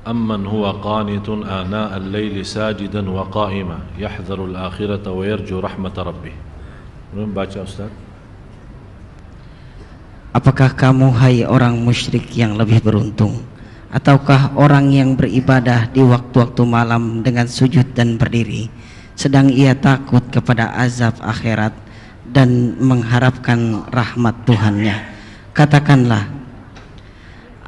أمن هو قانت آناء الليل ساجدا وقائما يحذر الآخرة ويرجو رحمة ربه. Baca Ustaz. Apakah kamu hai orang musyrik yang lebih beruntung, ataukah orang yang beribadah di waktu-waktu malam dengan sujud dan berdiri, sedang ia takut kepada azab akhirat dan mengharapkan rahmat Tuhannya? Katakanlah,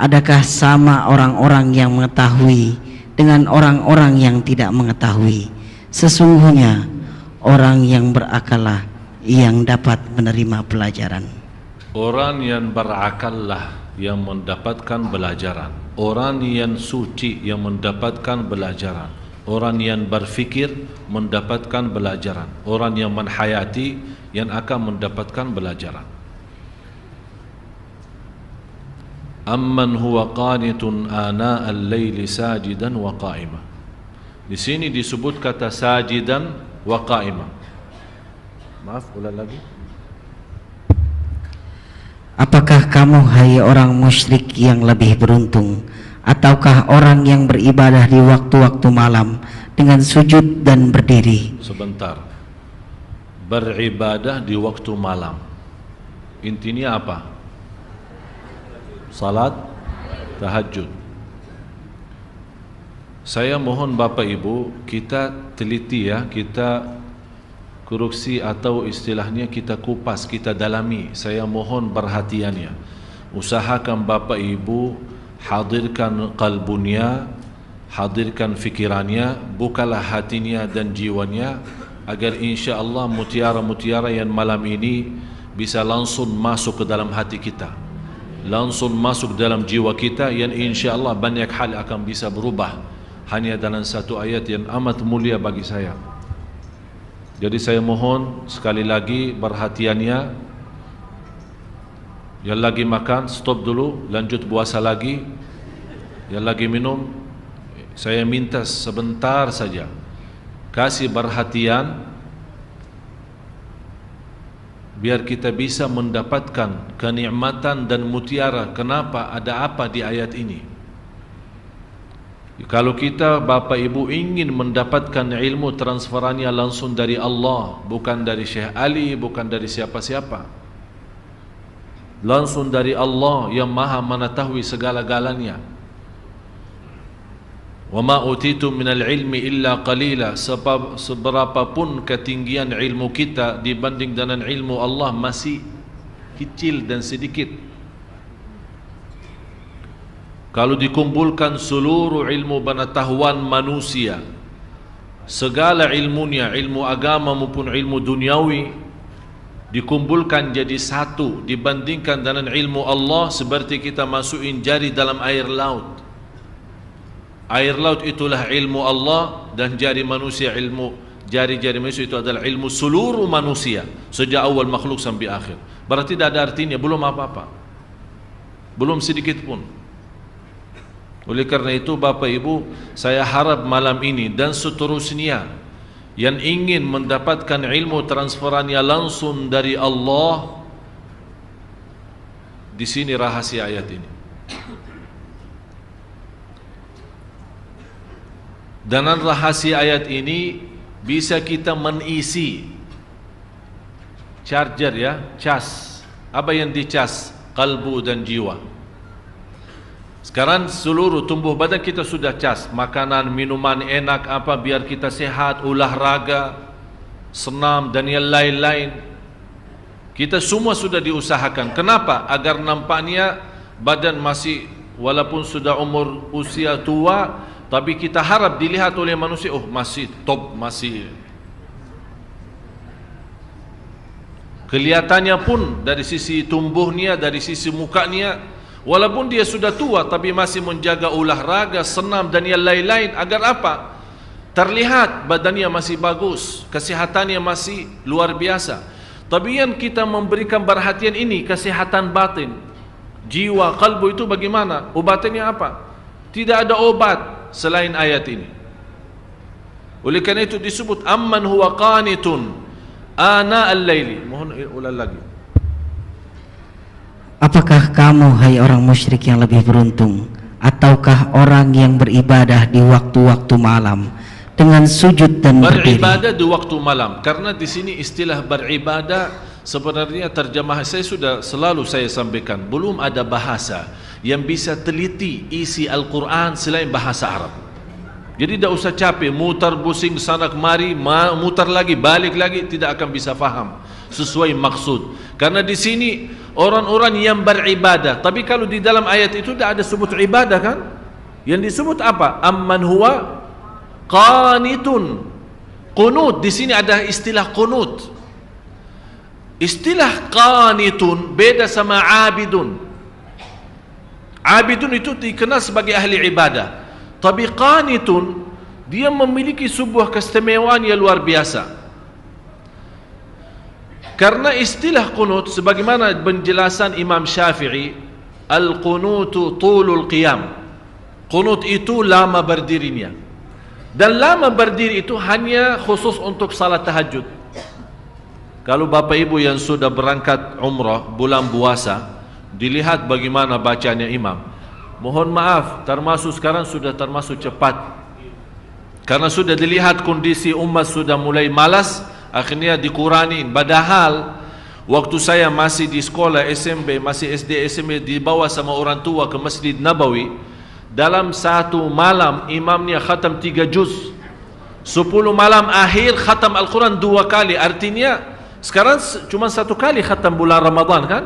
adakah sama orang-orang yang mengetahui dengan orang-orang yang tidak mengetahui? Sesungguhnya orang yang berakallah yang dapat menerima pelajaran. Orang yang berakallah yang mendapatkan pelajaran. Orang yang suci yang mendapatkan pelajaran. Orang yang berfikir mendapatkan pelajaran. Orang yang menhayati yang akan mendapatkan pelajaran. Amman huwa qanitun ana al-laili sajidan wa qa'ima. Di sini disebut kata sajidan wa qa'ima. Maaf, ulang lagi. Apakah kamu hai orang musyrik yang lebih beruntung, ataukah orang yang beribadah di waktu-waktu malam dengan sujud dan berdiri? Sebentar. Beribadah di waktu malam. Intinya apa? Salat tahajud. Saya mohon Bapak Ibu, kita teliti ya, kita koreksi atau istilahnya kita kupas, kita dalami. Saya mohon perhatiannya. Usahakan Bapak Ibu hadirkan qalbunya, hadirkan fikirannya, bukalah hatinya dan jiwanya, agar insya Allah mutiara-mutiara yang malam ini bisa langsung masuk ke dalam hati kita, langsung masuk dalam jiwa kita, yang insya Allah banyak hal akan bisa berubah hanya dalam satu ayat yang amat mulia bagi saya. Jadi saya mohon sekali lagi perhatiannya. Yang lagi makan stop dulu, lanjut puasa lagi. Yang lagi minum, saya minta sebentar saja kasih perhatian, biar kita bisa mendapatkan kenikmatan dan mutiara. Kenapa? Ada apa di ayat ini? Kalau kita Bapak Ibu ingin mendapatkan ilmu transferannya langsung dari Allah, bukan dari Syekh Ali, bukan dari siapa-siapa, langsung dari Allah yang maha mengetahui segala-galanya. Wa ma utitu minal ilmi illa qalila. Seberapapun ketinggian ilmu kita dibanding dengan ilmu Allah masih kecil dan sedikit. Kalau dikumpulkan seluruh ilmu pengetahuan manusia, segala ilmunya, ilmu agama maupun ilmu duniawi, dikumpulkan jadi satu dibandingkan dengan ilmu Allah, seperti kita masukin jari dalam air laut. Air laut itulah ilmu Allah, dan jari manusia ilmu, jari-jari manusia itu adalah ilmu seluruh manusia sejak awal makhluk sampai akhir. Berarti tidak ada artinya, belum apa-apa, belum sedikit pun. Oleh karena itu Bapak Ibu, saya harap malam ini dan seterusnya yang ingin mendapatkan ilmu transferannya langsung dari Allah, di sini rahasia ayat ini. Dengan rahasia ayat ini bisa kita mengisi charger ya, cas. Apa yang dicas? Kalbu dan jiwa. Sekarang seluruh tumbuh badan kita sudah cas, makanan, minuman enak apa, biar kita sehat, olahraga, senam dan yang lain-lain. Kita semua sudah diusahakan. Kenapa? Agar nampaknya badan masih, walaupun sudah umur usia tua, tapi kita harap dilihat oleh manusia, oh masih top, masih. Kelihatannya pun dari sisi tumbuhnya, dari sisi mukanya, walaupun dia sudah tua tapi masih menjaga olahraga, senam dan yang lain-lain. Agar apa? Terlihat badannya masih bagus, kesehatannya masih luar biasa. Tapi yang kita memberikan perhatian ini kesehatan batin, jiwa, kalbu itu bagaimana? Obatnya apa? Tidak ada obat selain ayat ini. Oleh karena itu disebut amman huwa qanitun ana al-laili. Mohon ulang lagi. Apakah kamu hai orang musyrik yang lebih beruntung, ataukah orang yang beribadah di waktu-waktu malam dengan sujud dan berdiri? Beribadah di waktu malam, karena di sini istilah beribadah sebenarnya terjemah saya sampaikan, belum ada bahasa yang bisa teliti isi Al-Quran selain bahasa Arab. Jadi tidak usah capek mutar pusing sana kemari, mutar lagi balik lagi, tidak akan bisa faham sesuai maksud. Karena di sini orang-orang yang beribadah, tapi kalau di dalam ayat itu tidak ada sebut ibadah kan? Yang disebut apa? Amman huwa qanitun. Qunut, di sini ada istilah qunut. Istilah qanitun beda sama abidun. Abidun itu dikenal sebagai ahli ibadah. Tapi qanitun dia memiliki sebuah keistimewaan yang luar biasa. Karena istilah qunut sebagaimana penjelasan Imam Syafi'i, al-qunutu tulul qiyam. Qunut itu lama berdirinya. Dan lama berdiri itu hanya khusus untuk salat tahajud. Kalau Bapak Ibu yang sudah berangkat umrah bulan puasa, dilihat bagaimana bacanya imam. Mohon maaf, termasuk sekarang sudah termasuk cepat. Karena sudah dilihat kondisi umat sudah mulai malas, akhirnya dikurangin. Padahal waktu saya masih di sekolah SMP, masih SD SMP, dibawa sama orang tua ke Masjid Nabawi, dalam satu malam imamnya khatam 3 juz. 10 malam akhir khatam Al-Quran 2 kali. Artinya sekarang cuma 1 kali khatam bulan Ramadan kan?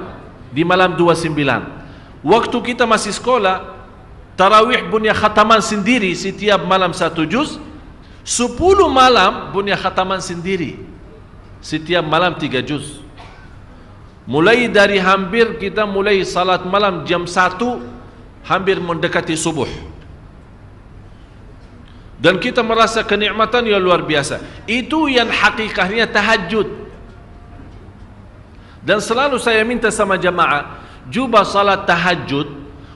Di malam 29. Waktu kita masih sekolah, tarawih punya khataman sendiri setiap malam 1 juz. 10 malam punya khataman sendiri setiap malam 3 juz. Mulai dari hampir kita mulai salat malam jam 1, hampir mendekati subuh. Dan kita merasa kenikmatan yang luar biasa. Itu yang hakikatnya tahajud. Dan selalu saya minta sama jamaah, cuba salat tahajud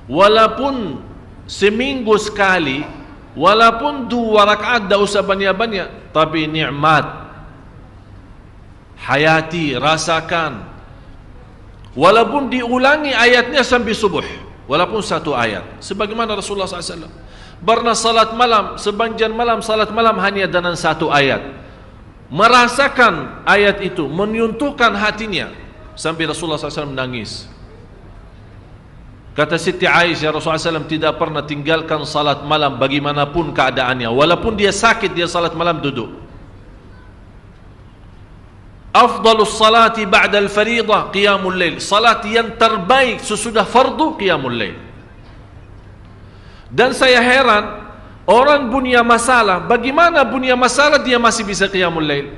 walaupun seminggu sekali, walaupun 2 rakaat, tak usah banyak-banyak, tapi nikmat hayati, rasakan. Walaupun diulangi ayatnya sampai subuh, walaupun 1 ayat, sebagaimana Rasulullah SAW pernah salat malam, sepanjang malam salat malam hanya dengan 1 ayat, merasakan ayat itu, menyentuhkan hatinya, sampai Rasulullah SAW menangis. Kata Siti Aisyah, Rasulullah SAW tidak pernah tinggalkan salat malam bagaimanapun keadaannya. Walaupun dia sakit, dia salat malam duduk. Afdalus salati ba'dal faridah qiyamul lail. Salat yang terbaik sesudah fardu qiyamul lail. Dan saya heran, orang punya masalah, bagaimana punya masalah dia masih bisa qiyamul lail?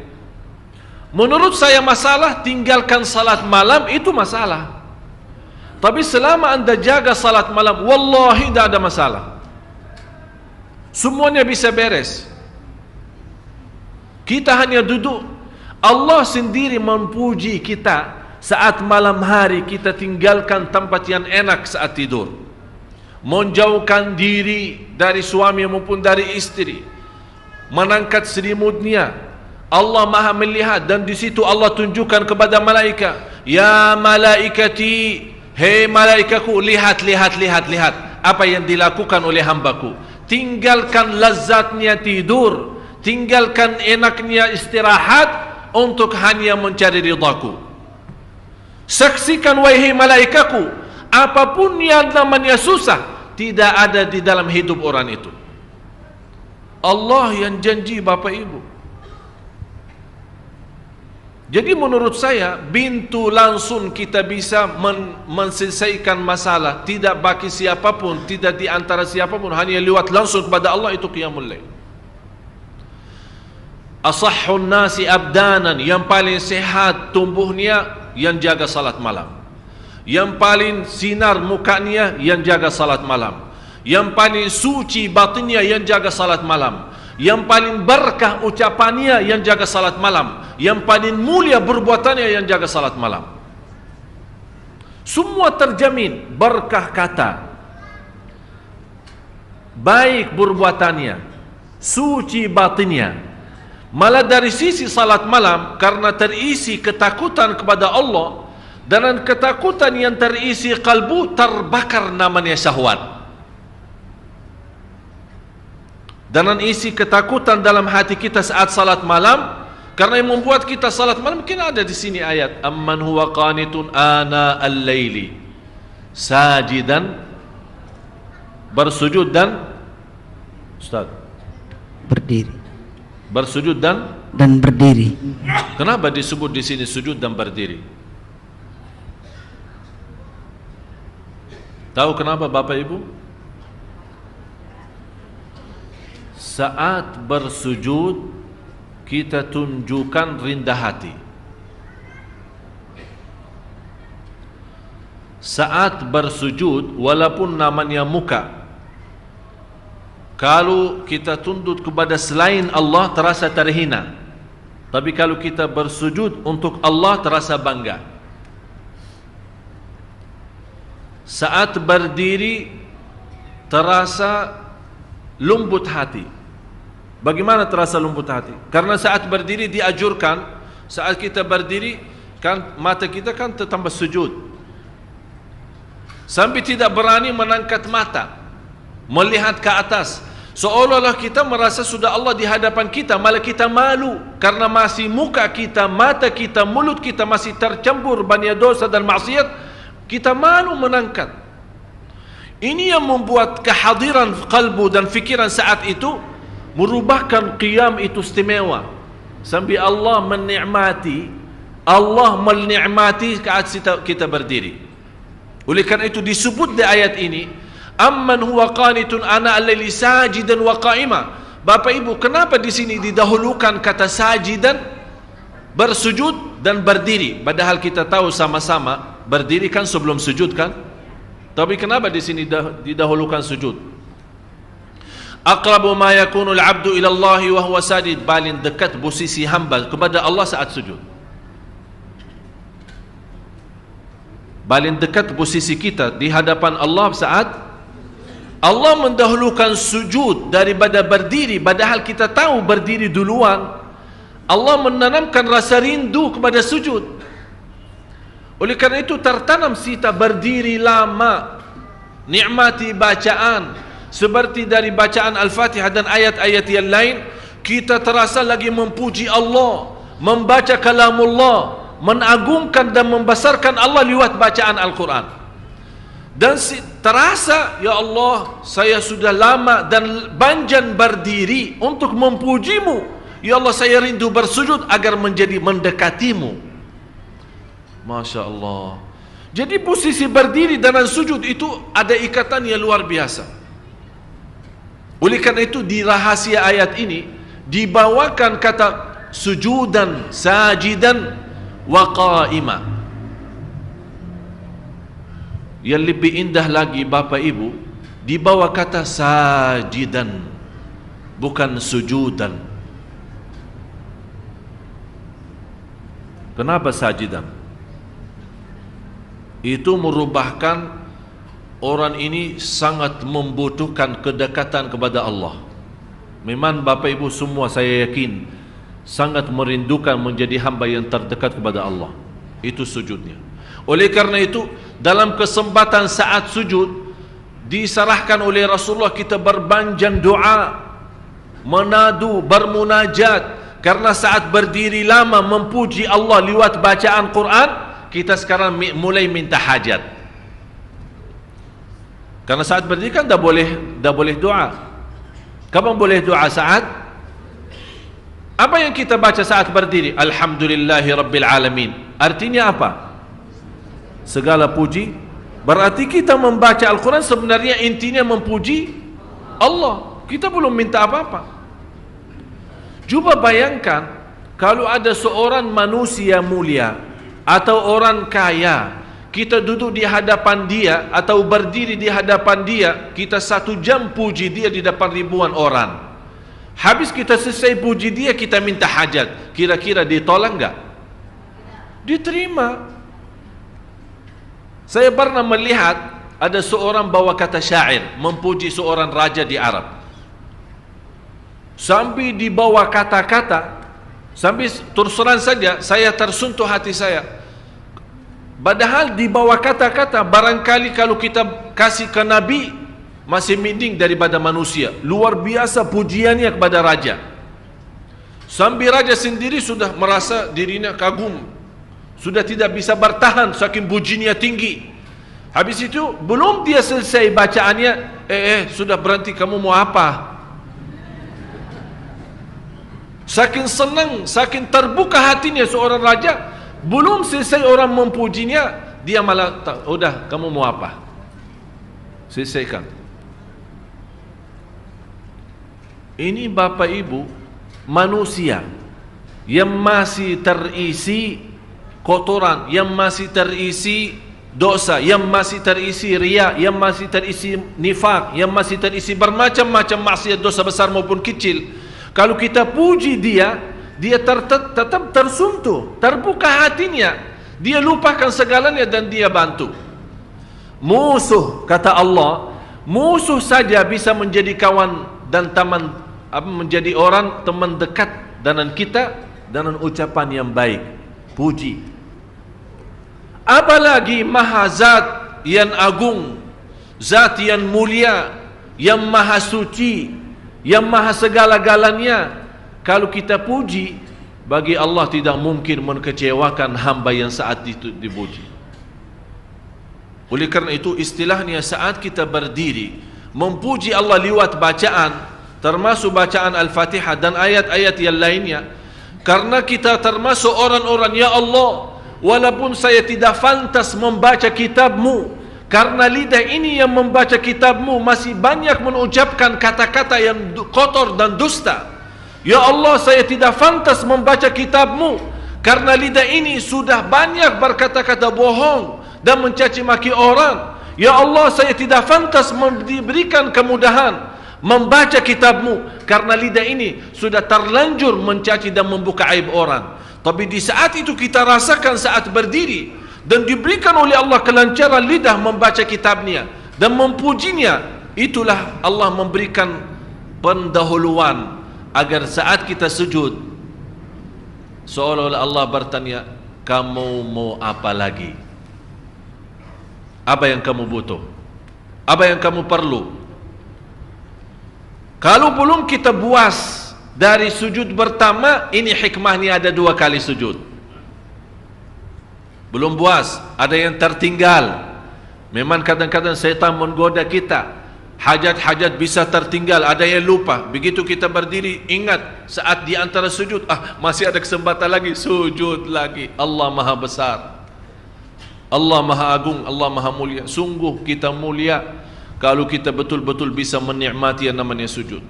Menurut saya masalah tinggalkan salat malam itu masalah. Tapi selama anda jaga salat malam, wallahi tidak ada masalah. Semuanya bisa beres. Kita hanya duduk. Allah sendiri memuji kita saat malam hari kita tinggalkan tempat yang enak saat tidur. Menjauhkan diri dari suami maupun dari istri. Mengangkat selimutnya. Allah Maha melihat, dan di situ Allah tunjukkan kepada malaikat, ya malaikati, hei malaikaku, lihat apa yang dilakukan oleh hambaku. Tinggalkan lazatnya tidur, tinggalkan enaknya istirahat untuk hanya mencari ridhaku. Saksikan wahai malaikaku, apapun yang namanya susah tidak ada di dalam hidup orang itu. Allah yang janji Bapak Ibu. Jadi menurut saya, pintu langsung kita bisa menyelesaikan masalah, tidak bagi siapapun, tidak di antara siapapun, hanya lewat langsung kepada Allah, itu qiyamul lail. Asahhun nasi abdanan, yang paling sehat tumbuhnya yang jaga salat malam. Yang paling sinar mukanya yang jaga salat malam. Yang paling suci batinnya yang jaga salat malam. Yang paling berkah ucapannya yang jaga salat malam. Yang paling mulia perbuatannya yang jaga salat malam. Semua terjamin berkah kata, baik perbuatannya, suci batinnya. Malah dari sisi salat malam, karena terisi ketakutan kepada Allah, dan ketakutan yang terisi kalbu, terbakar namanya syahwat. dan isi ketakutan dalam hati kita saat salat malam. Karena yang membuat kita salat malam, mungkin ada di sini ayat amman huwa qanitun ana al-laili sajidan, bersujud dan Ustaz berdiri, bersujud dan berdiri. Kenapa disebut di sini sujud dan berdiri? Tahu kenapa Bapak Ibu? Saat bersujud kita tunjukkan rendah hati. Saat bersujud, walaupun namanya muka, kalau kita tunduk kepada selain Allah terasa terhina. Tapi kalau kita bersujud untuk Allah terasa bangga. Saat berdiri terasa lembut hati. Bagaimana terasa lembut hati? Karena saat berdiri diajurkan, saat kita berdiri kan mata kita kan tambah sujud. Sampai tidak berani menangkat mata, melihat ke atas. Seolah-olah kita merasa sudah Allah di hadapan kita, malah kita malu karena masih muka kita, mata kita, mulut kita masih tercampur banyak dosa dan maksiat. Kita malu menangkat. Ini yang membuat kehadiran kalbu dan fikiran saat itu merubahkan qiyam itu istimewa. Sampai Allah menikmati saat kita berdiri. Oleh kerana itu disebut di ayat ini amman huwa qanitun ana al-laili sajidan wa qa'ima. Bapak Ibu, kenapa di sini didahulukan kata sajidan, bersujud dan berdiri, padahal kita tahu sama-sama berdiri kan sebelum sujud kan? Tapi kenapa di sini didahulukan sujud? Aqrabu ma yakunu al-'abdu ila Allah wa huwa sajid, paling dekat posisi hamba kepada Allah saat sujud. Paling dekat posisi kita di hadapan Allah saat Allah mendahulukan sujud daripada berdiri, padahal kita tahu berdiri duluan. Allah menanamkan rasa rindu kepada sujud. Oleh kerana itu tertanam kita berdiri lama, nikmati bacaan. Seperti dari bacaan Al-Fatihah dan ayat-ayat yang lain, kita terasa lagi memuji Allah, membaca kalamullah, menagungkan dan membesarkan Allah lewat bacaan Al-Quran. Dan terasa, ya Allah, saya sudah lama dan banjan berdiri untuk memujimu. Ya Allah, saya rindu bersujud agar menjadi mendekatimu. Masya Allah. Jadi posisi berdiri dan sujud itu ada ikatan yang luar biasa. Oleh karena itu di rahasia ayat ini dibawakan kata sujudan, sajidan wa qa'ima. Yang lebih indah lagi Bapak Ibu, dibawa kata sajidan, bukan sujudan. Kenapa sajidan? Itu merubahkan orang ini sangat membutuhkan kedekatan kepada Allah. Memang Bapak Ibu semua saya yakin sangat merindukan menjadi hamba yang terdekat kepada Allah. Itu sujudnya. Oleh karena itu dalam kesempatan saat sujud diserahkan oleh Rasulullah kita berbanjan doa, menadu, bermunajat. Karena saat berdiri lama memuji Allah lewat bacaan Quran, kita sekarang mulai minta hajat. Karena saat berdiri kan dah boleh doa. Kapan boleh doa saat? Apa yang kita baca saat berdiri? Alhamdulillahi Rabbil Alamin. Artinya apa? Segala puji. Berarti kita membaca Al-Quran sebenarnya intinya memuji Allah. Kita belum minta apa-apa. Cuba bayangkan kalau ada seorang manusia mulia atau orang kaya, kita duduk di hadapan dia atau berdiri di hadapan dia, kita 1 jam puji dia di depan ribuan orang. Habis kita selesai puji dia, kita minta hajat. Kira-kira ditolak enggak? Diterima. Saya pernah melihat ada seorang bawa kata syair memuji seorang raja di Arab. Sampai dibawa kata-kata, sampai terus terang saja saya tersentuh hati saya. Padahal di bawah kata-kata, barangkali kalau kita kasih ke Nabi, masih mending daripada manusia. Luar biasa pujiannya kepada raja. Sambil raja sendiri sudah merasa dirinya kagum, sudah tidak bisa bertahan saking pujiannya tinggi. Habis itu belum dia selesai bacaannya, sudah berhenti, kamu mau apa? Saking senang, saking terbuka hatinya seorang raja, belum selesai orang memujinya, dia malah, udah, kamu mau apa? Selesaikan. Ini Bapak Ibu, manusia yang masih terisi kotoran, yang masih terisi dosa, yang masih terisi riya, yang masih terisi nifak, yang masih terisi bermacam-macam maksiat, dosa besar maupun kecil. Kalau kita puji dia, dia tetap tersentuh, terbuka hatinya, dia lupakan segalanya dan dia bantu. Musuh, kata Allah, musuh saja bisa menjadi kawan dan teman, menjadi orang teman dekat dengan kita dengan ucapan yang baik, puji. Apalagi Maha Zat yang agung, Zat yang mulia, yang maha suci, yang maha segala-galanya. Kalau kita puji, bagi Allah tidak mungkin mengecewakan hamba yang saat itu dipuji. Oleh kerana itu, istilahnya saat kita berdiri memuji Allah lewat bacaan, termasuk bacaan Al-Fatihah dan ayat-ayat yang lainnya, karena kita termasuk orang-orang, ya Allah, walaupun saya tidak pantas membaca kitab-Mu, karena lidah ini yang membaca kitab-Mu masih banyak mengucapkan kata-kata yang kotor dan dusta. Ya Allah, saya tidak pantas membaca kitab-Mu, karena lidah ini sudah banyak berkata-kata bohong dan mencaci maki orang. Ya Allah, saya tidak pantas diberikan kemudahan membaca kitab-Mu, karena lidah ini sudah terlanjur mencaci dan membuka aib orang. Tapi di saat itu kita rasakan saat berdiri dan diberikan oleh Allah kelancaran lidah membaca kitabnya dan memujinya, itulah Allah memberikan pendahuluan agar saat kita sujud seolah-olah Allah bertanya, kamu mau apa lagi? Apa yang kamu butuh? Apa yang kamu perlu? Kalau belum kita puas dari sujud pertama, ini hikmahnya ada 2 kali sujud. Belum puas, ada yang tertinggal. Memang kadang-kadang syaitan menggoda kita, hajat-hajat bisa tertinggal, ada yang lupa. Begitu kita berdiri, ingat saat di antara sujud, masih ada kesempatan lagi, sujud lagi. Allah Maha Besar, Allah Maha Agung, Allah Maha Mulia. Sungguh kita mulia kalau kita betul-betul bisa menikmati yang namanya sujud.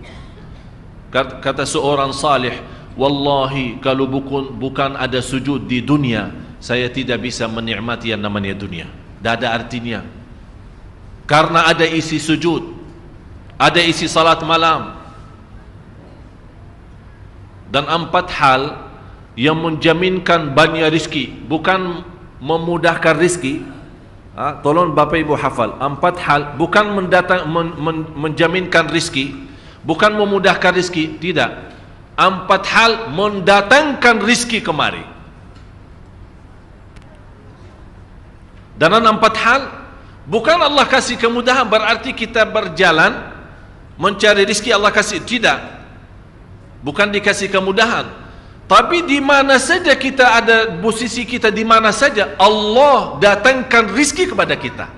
Kata seorang salih, wallahi kalau bukan ada sujud di dunia, saya tidak bisa menikmati yang namanya dunia. Tidak ada artinya. Karena ada isi sujud, ada isi salat malam, dan 4 hal yang menjaminkan banyak rizki, bukan memudahkan rizki. Tolong Bapak Ibu hafal, 4 hal bukan menjaminkan rizki, bukan memudahkan rizki, tidak. 4 hal mendatangkan rizki kemari. Dan 4 hal bukan Allah kasih kemudahan berarti kita berjalan mencari rizki Allah kasih, tidak. Bukan dikasih kemudahan, tapi di mana saja kita ada, posisi kita di mana saja, Allah datangkan rizki kepada kita.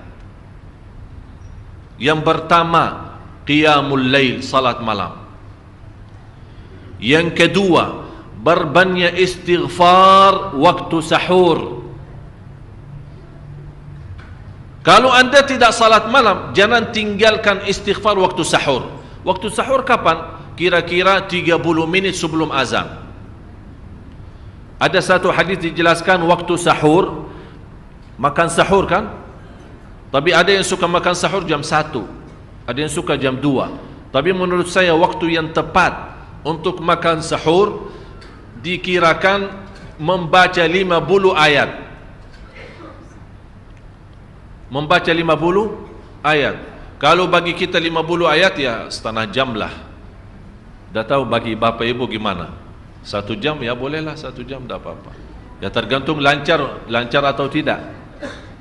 Yang pertama, qiyamul lail, salat malam. Yang kedua, berbanyak istighfar waktu sahur. Kalau anda tidak salat malam, jangan tinggalkan istighfar waktu sahur. Waktu sahur kapan? Kira-kira 30 menit sebelum azan. Ada satu hadis dijelaskan waktu sahur, makan sahur kan? Tapi ada yang suka makan sahur jam 1, ada yang suka jam 2. Tapi menurut saya waktu yang tepat untuk makan sahur dikirakan membaca 50 ayat. Membaca 50 ayat. Kalau bagi kita 50 ayat ya setengah jam lah. Dah tahu bagi Bapak Ibu gimana? 1 jam ya bolehlah, 1 jam tak apa-apa. Ya tergantung lancar atau tidak.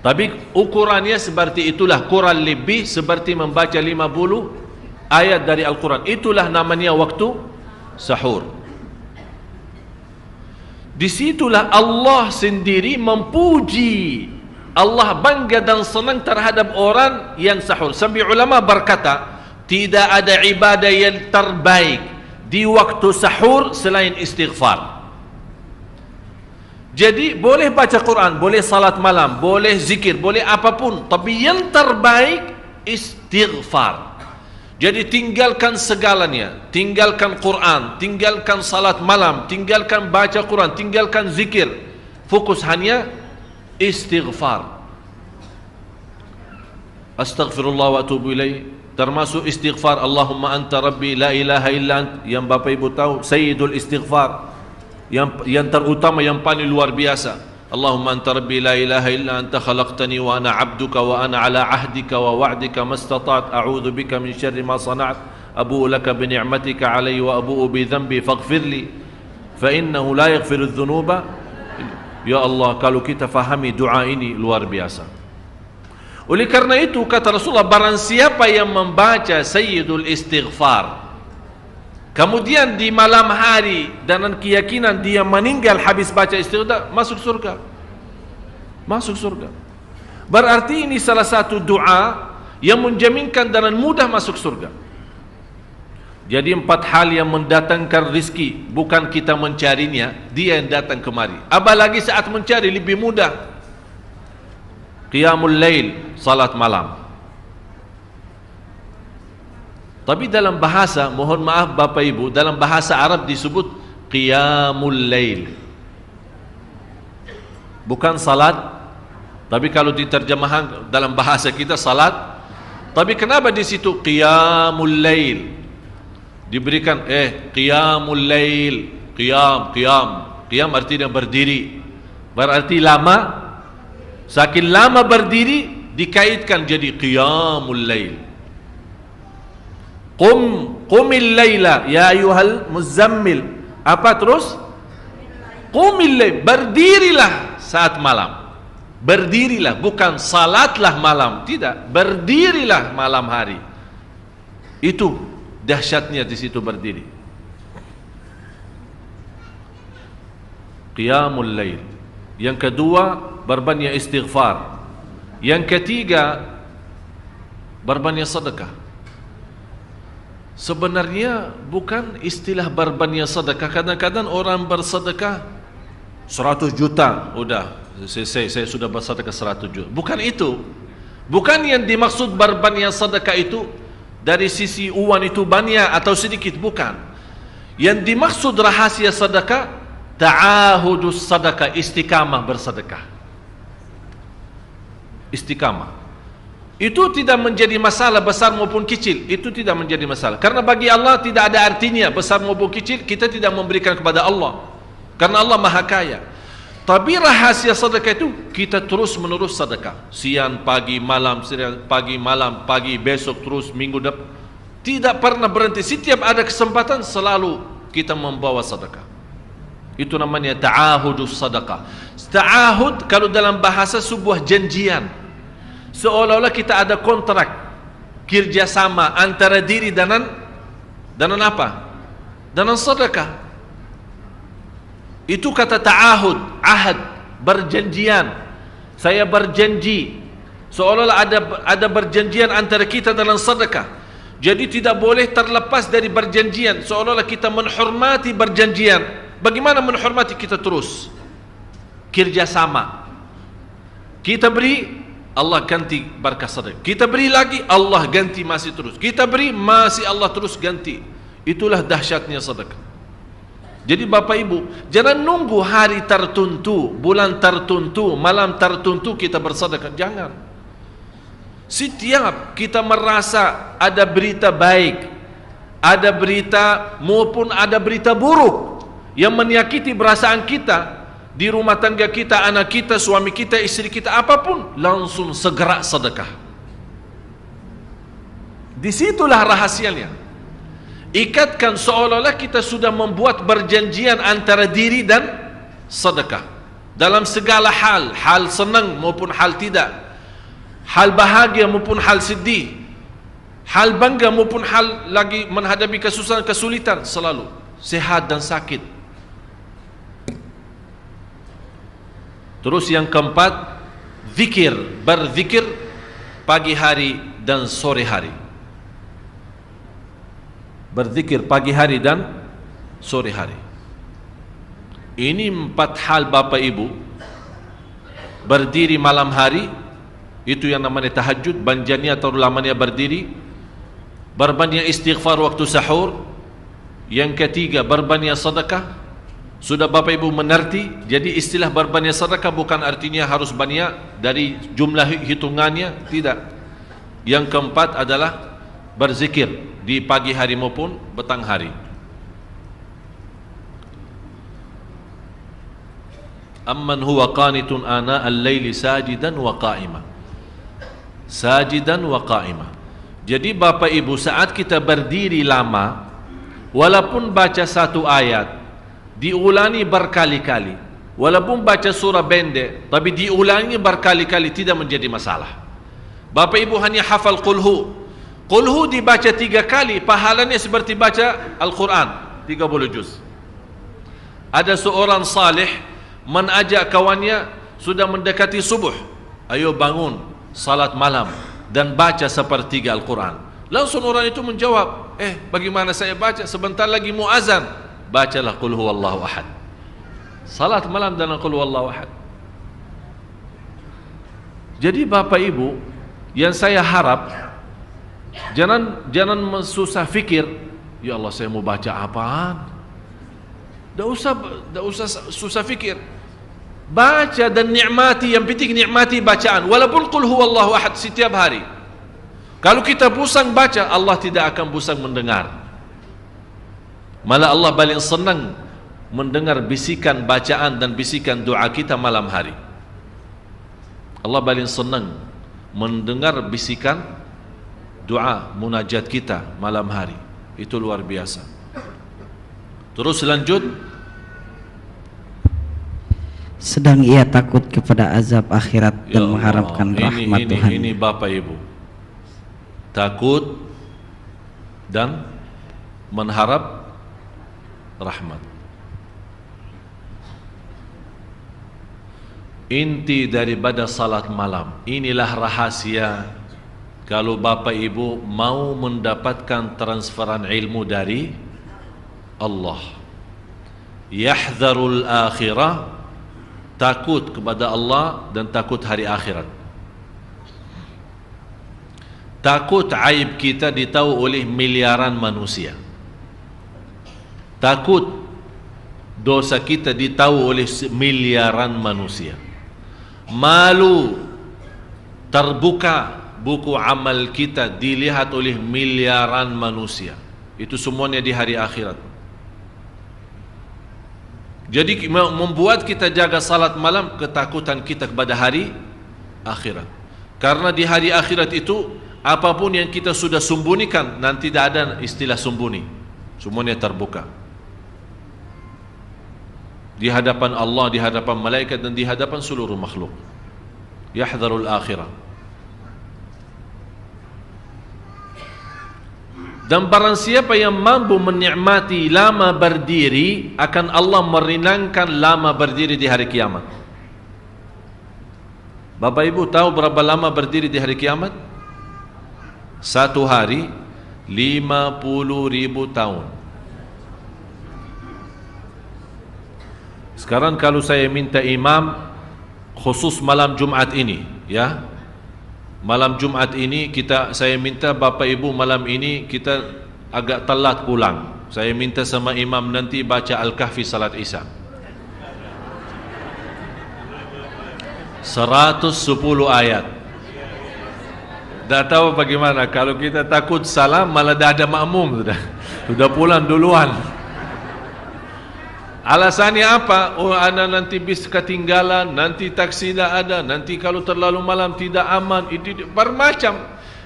Tapi ukurannya seperti itulah, kurang lebih seperti membaca 50 ayat dari Al-Quran. Itulah namanya waktu sahur. Disitulah Allah sendiri memuji, Allah bangga dan senang terhadap orang yang sahur. Sampai ulama berkata, tidak ada ibadah yang terbaik di waktu sahur selain istighfar. Jadi boleh baca Quran, boleh salat malam, boleh zikir, boleh apapun, tapi yang terbaik istighfar. Jadi tinggalkan segalanya, tinggalkan Quran, tinggalkan salat malam, tinggalkan baca Quran, tinggalkan zikir, fokus hanya istighfar. Astaghfirullah wa atubu ilaih, termasuk istighfar Allahumma anta rabbi la ilaha illa ant, yang Bapak Ibu tahu sayyidul istighfar, yang terutama, yang paling luar biasa. Allahumma anta rabbi la ilaha illa anta khalaqtani wa ana abduka wa ana ala ahdika wa wa'dika mastata'at a'udzu bika min syarri ma sana'at abu'u laka bi ni'matika alayya wa abu'u bi dhanbi faghfirli fa innahu la yaghfiru dzunuba. Ya Allah, kalau kita fahami doa ini luar biasa. Oleh karena itu kata Rasulullah, barang siapa yang membaca sayyidul istighfar kemudian di malam hari dengan keyakinan dia meninggal habis baca istighfar, masuk surga. Masuk surga. Berarti ini salah satu doa yang menjaminkan dengan mudah masuk surga. Jadi 4 hal yang mendatangkan rizki, bukan kita mencarinya, dia yang datang kemari. Apalagi saat mencari lebih mudah. Qiyamul lail, salat malam. Tapi dalam bahasa, mohon maaf Bapak Ibu, dalam bahasa Arab disebut qiyamul lail, bukan salat. Tapi kalau diterjemahkan dalam bahasa kita salat. Tapi kenapa di situ qiyamul lail? Diberikan qiyamul lail, qiyam artinya berdiri. Berarti lama. Saking lama berdiri dikaitkan jadi qiyamul lail. Qumil laila ya ayyuhal muzammil. Apa terus? Qumil lail, berdirilah saat malam. Berdirilah, bukan salatlah malam, tidak, berdirilah malam hari. Itu dahsyatnya di situ berdiri. Qiyamul lail. Yang kedua, berbanyak istighfar. Yang ketiga, berbanyak sedekah. Sebenarnya bukan istilah berbanyak sedekah. Kadang-kadang orang bersedekah 100 juta, udah saya sudah bersedekah 100 juta. Bukan itu. Bukan yang dimaksud berbanyak sedekah itu dari sisi uang itu banyak atau sedikit, bukan. Yang dimaksud rahasia sedekah, ta'ahudus sedekah, istiqamah bersedekah. Istiqamah. Itu tidak menjadi masalah besar maupun kecil. Itu tidak menjadi masalah. Karena bagi Allah tidak ada artinya besar maupun kecil. Kita tidak memberikan kepada Allah, karena Allah Maha Kaya. Tapi rahasia sedekah itu kita terus menerus sedekah. Siang, pagi, malam, pagi, besok, terus minggu depan. Tidak pernah berhenti. Setiap ada kesempatan selalu kita membawa sedekah. Itu namanya ta'ahudus sedekah. Ta'ahud kalau dalam bahasa sebuah janjian. Seolah-olah kita ada kontrak kerjasama antara diri dengan apa? Dengan sedekah. Itu kata ta'ahud, ahad, berjanjian. Saya berjanji. Seolah-olah ada berjanjian antara kita dengan sedekah. Jadi tidak boleh terlepas dari berjanjian. Seolah-olah kita menghormati berjanjian. Bagaimana menghormati? Kita terus kerjasama. Kita beri, Allah ganti berkah sedekah. Kita beri lagi, Allah ganti masih terus. Kita beri, masih Allah terus ganti. Itulah dahsyatnya sedekah. Jadi Bapak Ibu, jangan nunggu hari tertentu, bulan tertentu, malam tertentu kita bersedekah. Jangan. Setiap kita merasa ada berita baik, ada berita maupun ada berita buruk yang menyakiti perasaan kita, di rumah tangga kita, anak kita, suami kita, istri kita, apapun, langsung segera sedekah. Disitulah rahasianya. Ikatkan seolah-olah kita sudah membuat perjanjian antara diri dan sedekah. dalam segala hal, hal senang maupun hal tidak, hal bahagia maupun hal sedih, hal bangga maupun hal lagi menghadapi kesusahan, kesulitan, selalu sehat dan sakit. Terus yang keempat, zikir, berzikir pagi hari dan sore hari. Berzikir pagi hari dan sore hari. Ini 4 hal Bapak Ibu. Berdiri malam hari, itu yang namanya tahajud, banjanya atau lamanya berdiri. Berbanyak istighfar waktu sahur. Yang ketiga, berbanyak sedekah. Sudah Bapak Ibu mengerti? Jadi istilah berbanyak sedekah bukan artinya harus banyak dari jumlah hitungannya, tidak. Yang keempat adalah berzikir di pagi hari maupun petang hari. Amman huwa qanitun ana al-laili sajidan wa qa'ima. Sajidan wa qa'ima. Jadi Bapak Ibu, saat kita berdiri lama, walaupun baca satu ayat diulangi berkali-kali, walaupun baca surah pendek tapi diulangi berkali-kali, tidak menjadi masalah. Bapak Ibu hanya hafal qulhu. Qulhu dibaca 3 kali, pahalanya seperti baca Al-Quran 30 juz. Ada seorang salih mengajak kawannya, sudah mendekati subuh, ayo bangun salat malam dan baca sepertiga Al-Quran. Langsung orang itu menjawab, bagaimana saya baca, sebentar lagi muazan. Bacalah qul huwallahu ahad. Salat malam dan qul huwallahu ahad. Jadi Bapak Ibu, yang saya harap jangan susah fikir, ya Allah saya mau baca apaan. Tak usah susah fikir. Baca dan nikmati, yang penting nikmati bacaan. Walaupun qul huwallahu ahad setiap hari. Kalau kita pusing baca, Allah tidak akan pusing mendengar. Malah Allah paling senang mendengar bisikan bacaan dan bisikan doa kita malam hari. Allah paling senang mendengar bisikan doa munajat kita malam hari. Itu luar biasa. Terus lanjut, sedang ia takut kepada azab akhirat dan ya mengharapkan Allah, rahmat Tuhan. Ini Bapak Ibu, takut dan mengharap rahmat. Inti daripada salat malam, inilah rahasia kalau Bapak Ibu mau mendapatkan transferan ilmu dari Allah. Yahdharul akhirah, takut kepada Allah dan takut hari akhirat. Takut aib kita ditahu oleh miliaran manusia. Takut dosa kita ditahu oleh miliaran manusia. Malu terbuka buku amal kita dilihat oleh miliaran manusia. Itu semuanya di hari akhirat. Jadi membuat kita jaga salat malam ketakutan kita kepada hari akhirat. Karena di hari akhirat itu apapun yang kita sudah sembunyikan, nanti tidak ada istilah sembunyi. Semuanya terbuka. Di hadapan Allah, di hadapan malaikat dan di hadapan seluruh makhluk. Yahdharul akhirah. Dan barang siapa yang mampu menikmati lama berdiri, akan Allah meringankan lama berdiri di hari kiamat. Bapak Ibu tahu berapa lama berdiri di hari kiamat? 1 hari 50.000 tahun. Sekarang kalau saya minta imam khusus malam Jumat ini, ya, malam Jumat ini saya minta Bapak Ibu malam ini kita agak telat pulang. Saya minta sama imam nanti baca Al-Kahfi salat Isya 110 ayat. Dah tahu bagaimana kalau kita takut salah malah dah ada makmum sudah pulang duluan. Alasannya apa? Oh, anak nanti bis ketinggalan, nanti taksi tidak ada, nanti kalau terlalu malam tidak aman. Itu bermacam.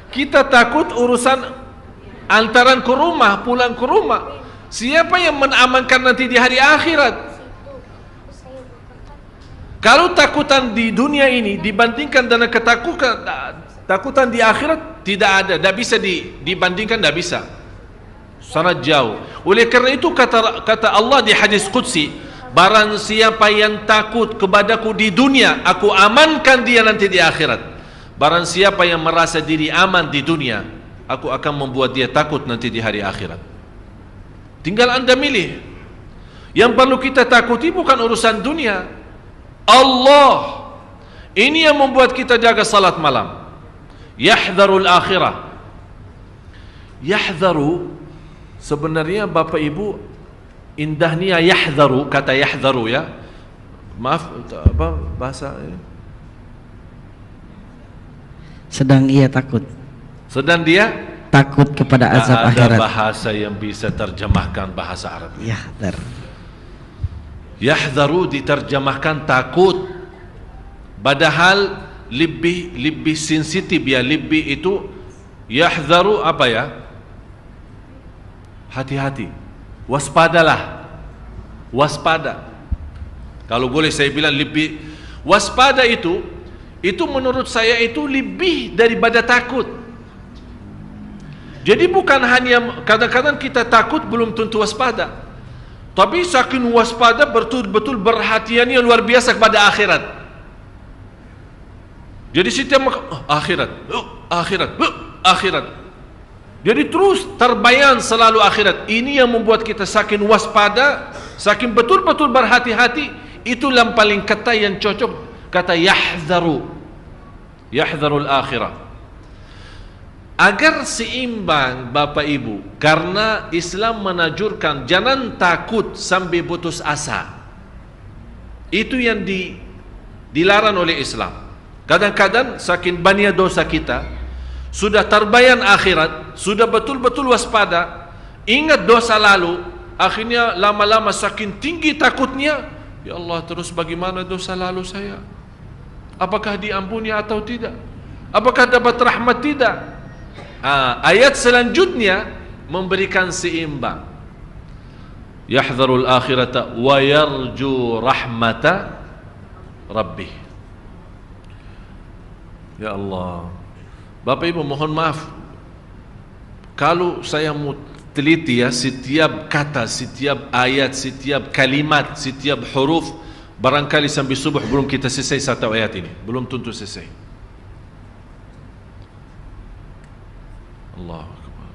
Kita takut urusan antaran ke rumah, pulang ke rumah. Siapa yang mengamankan nanti di hari akhirat? Kalau takutan di dunia ini dibandingkan dengan takutan di akhirat, tidak ada, tidak bisa dibandingkan, tidak bisa, sangat jauh. Oleh kerana itu kata Allah di hadis qudsi, barang siapa yang takut kepadaku di dunia, aku amankan dia nanti di akhirat. Barang siapa yang merasa diri aman di dunia, aku akan membuat dia takut nanti di hari akhirat. Tinggal anda milih. Yang perlu kita takuti bukan urusan dunia, Allah. Ini yang membuat kita jaga salat malam. Yahdharul akhirah. Yahdharu, sebenarnya Bapak Ibu, indahnya yahdharu, kata yahdharu ya. Maaf, apa bahasa ini? Sedang ia takut. Sedang dia takut kepada azab akhirat. Ada bahasa yang bisa terjemahkan bahasa Arab. Yahdhar. Yahdharu diterjemahkan takut. Padahal lebih sensitif ya, lebih itu yahdharu apa ya? Hati-hati. Waspadalah. Waspada. Kalau boleh saya bilang lebih waspada itu menurut saya itu lebih daripada takut. Jadi bukan hanya kadang-kadang kita takut belum tentu waspada, tapi saking waspada betul-betul perhatiannya luar biasa kepada akhirat. Jadi setiap akhirat. Jadi terus terbayang selalu akhirat. Ini yang membuat kita saking waspada, saking betul-betul berhati-hati. Itu yang paling kata yang cocok, kata yahdharul akhirah. Agar seimbang Bapak Ibu, karena Islam menanjurkan jangan takut sampai putus asa. Itu yang dilarang oleh Islam. Kadang-kadang saking banyak dosa kita, sudah terbayang akhirat, sudah betul-betul waspada, ingat dosa lalu, akhirnya lama-lama saking tinggi takutnya, ya Allah, terus bagaimana dosa lalu saya? Apakah diampuni atau tidak? Apakah dapat rahmat tidak? Ayat selanjutnya memberikan seimbang. Yahdharul akhirata wa yarju rahmata rabbih. Ya Allah, Bapak Ibu mohon maaf kalau saya mau teliti ya setiap kata, setiap ayat, setiap kalimat, setiap huruf. Barangkali sampai subuh belum kita selesai satu ayat ini, belum tentu selesai. Allahu Akbar.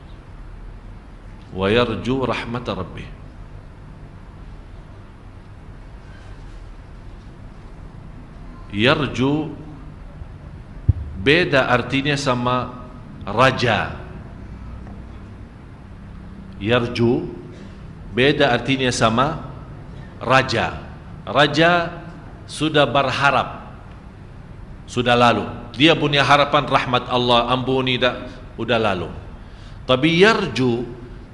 Wa yarju rahmat rabbih. Yarju beda artinya sama raja. Yarju beda artinya sama raja. Raja sudah berharap, sudah lalu. Dia punya harapan rahmat Allah, ampuni dah, sudah lalu. Tapi yarju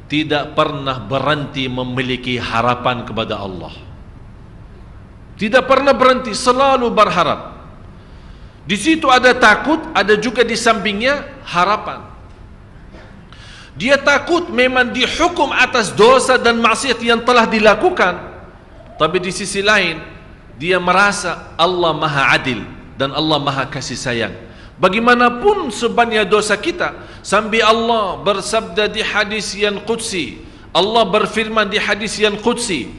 tidak pernah berhenti memiliki harapan kepada Allah. Tidak pernah berhenti, selalu berharap. Di situ ada takut, ada juga di sampingnya harapan. Dia takut memang dihukum atas dosa dan maksiat yang telah dilakukan, tapi di sisi lain dia merasa Allah Maha Adil dan Allah Maha Kasih Sayang. Bagaimanapun sebanyak dosa kita, sampai Allah bersabda di hadis yang qudsi, Allah berfirman di hadis yang qudsi,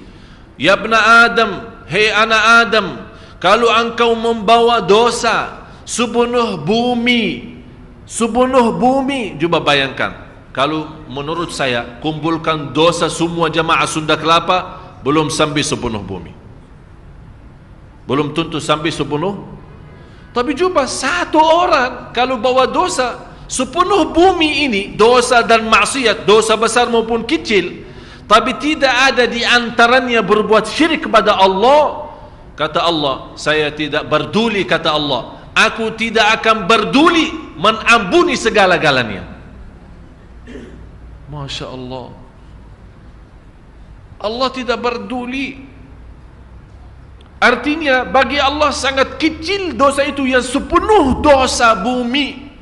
ya ibna Adam, hei anak Adam, kalau engkau membawa dosa sepenuh bumi, coba bayangkan, kalau menurut saya kumpulkan dosa semua jamaah Sunda Kelapa, belum sampai sepenuh bumi, belum tentu sampai sepenuh. Tapi coba satu orang kalau bawa dosa sepenuh bumi ini, dosa dan maksiat, dosa besar maupun kecil, tapi tidak ada di antaranya berbuat syirik kepada Allah, kata Allah, saya tidak berduli, kata Allah, aku tidak akan berduli mengampuni segala-galanya. Masya Allah, Allah tidak berduli. Artinya bagi Allah sangat kecil dosa itu yang sepenuh dosa bumi.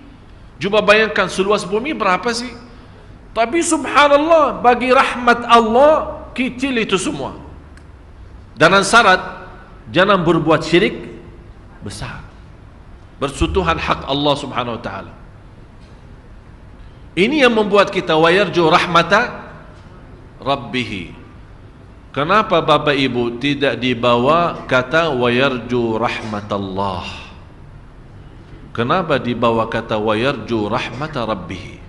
Coba bayangkan seluas bumi berapa sih? Tapi subhanallah, bagi rahmat Allah kecil itu semua. Dan syarat jangan berbuat syirik besar. Bersentuhan hak Allah Subhanahu wa taala. Ini yang membuat kita wayarju rahmata rabbih. Kenapa Bapak Ibu tidak dibawa kata wayarju rahmatallah? Kenapa dibawa kata wayarju rahmata rabbih?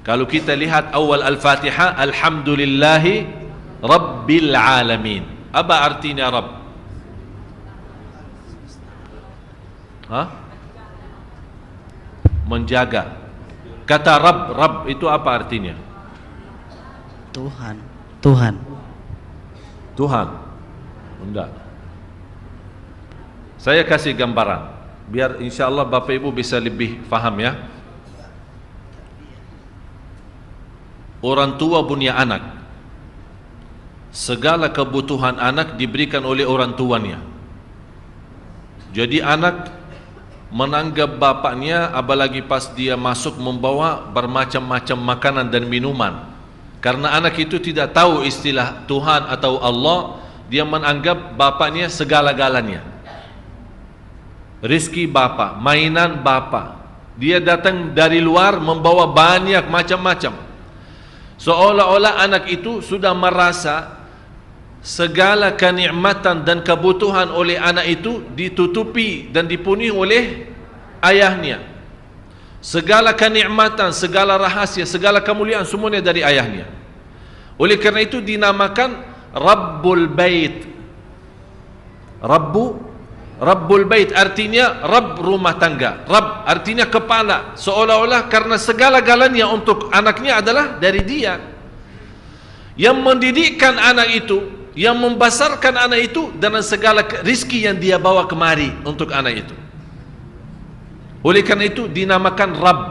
Kalau kita lihat awal Al-Fatihah, alhamdulillahi rabbil alamin. Apa artinya Rabb? Menjaga. Kata Rabb itu apa artinya? Tuhan. Enggak. Saya kasih gambaran biar insyaallah Bapak Ibu bisa lebih faham ya. Orang tua punya anak. Segala kebutuhan anak diberikan oleh orang tuanya. Jadi anak menanggap bapaknya, apalagi pas dia masuk membawa bermacam-macam makanan dan minuman. Karena anak itu tidak tahu istilah Tuhan atau Allah, dia menganggap bapaknya segala-galanya. Rizki bapak, mainan bapak. Dia datang dari luar membawa banyak macam-macam. Seolah-olah anak itu sudah merasa segala kenikmatan dan kebutuhan oleh anak itu ditutupi dan dipenuhi oleh ayahnya. Segala kenikmatan, segala rahasia, segala kemuliaan semuanya dari ayahnya. Oleh kerana itu dinamakan Rabbul Bait. Rabbul Bait artinya Rabb rumah tangga. Rabb artinya kepala. Seolah-olah karena segala-galanya untuk anaknya adalah dari dia. Yang mendidikkan anak itu, yang membesarkan anak itu dengan segala rizki yang dia bawa kemari untuk anak itu. Oleh karena itu dinamakan Rabb.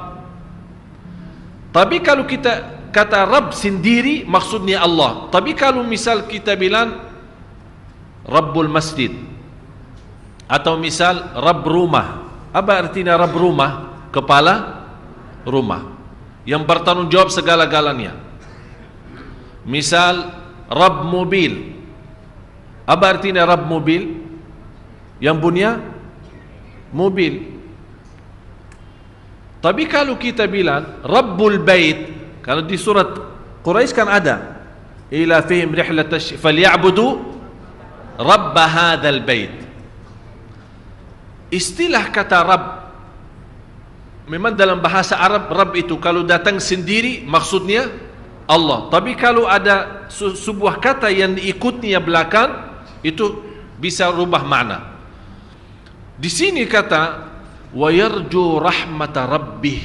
Tapi kalau kita kata Rabb sendiri maksudnya Allah. Tapi kalau misal kita bilang Rabbul Masjid atau misal Rabb rumah, apa artinya Rabb rumah? Kepala rumah yang bertanggung jawab segala-galanya. Misal Rabb mobil, apa artinya Rabb mobil? Yang punya mobil. Tapi kalau kita bilang Rabbul Bait, kalau di surat Quraisy kan ada ila fihim rihlatash falyabudu rabb hadzal bait. Istilah kata Rabb memang dalam bahasa Arab Rabb itu kalau datang sendiri maksudnya Allah. Tapi kalau ada sebuah kata yang diikutnya belakang itu bisa rubah makna. Di sini kata wa yarju rahmata rabbih.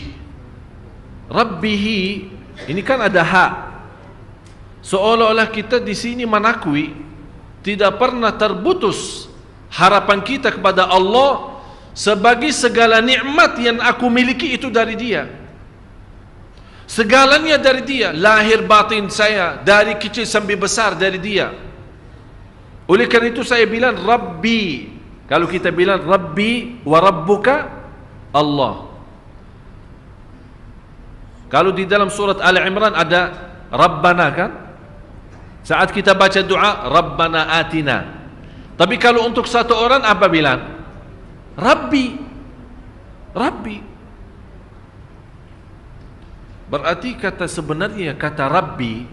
Rabbihi ini kan ada hak. Seolah-olah kita di sini menakui tidak pernah terputus harapan kita kepada Allah sebagai segala nikmat yang aku miliki itu dari Dia. Segalanya dari Dia, lahir batin saya dari kecil sampai besar dari Dia. Oleh karena itu saya bilang Rabbi. Kalau kita bilang Rabbi wa Rabbuka Allah. Kalau di dalam surat Al Imran ada Rabbana kan? Saat kita baca doa Rabbana atina. Tapi kalau untuk satu orang apa bilang? Rabbi. Rabbi. Berarti kata sebenarnya kata Rabbi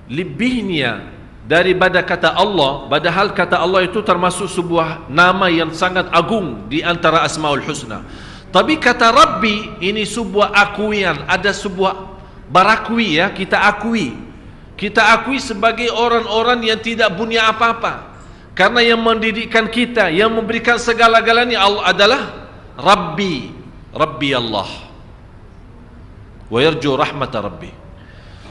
lebihnya daripada kata Allah, padahal kata Allah itu termasuk sebuah nama yang sangat agung di antara Asmaul Husna. Tapi kata Rabbi ini sebuah akuian, ada sebuah barakui ya, kita akui. Kita akui sebagai orang-orang yang tidak punya apa-apa. Karena yang mendidikkan kita, yang memberikan segala-galanya Allah adalah Rabbi. Rabbi Allah. Wa yarju rahmat Rabbi.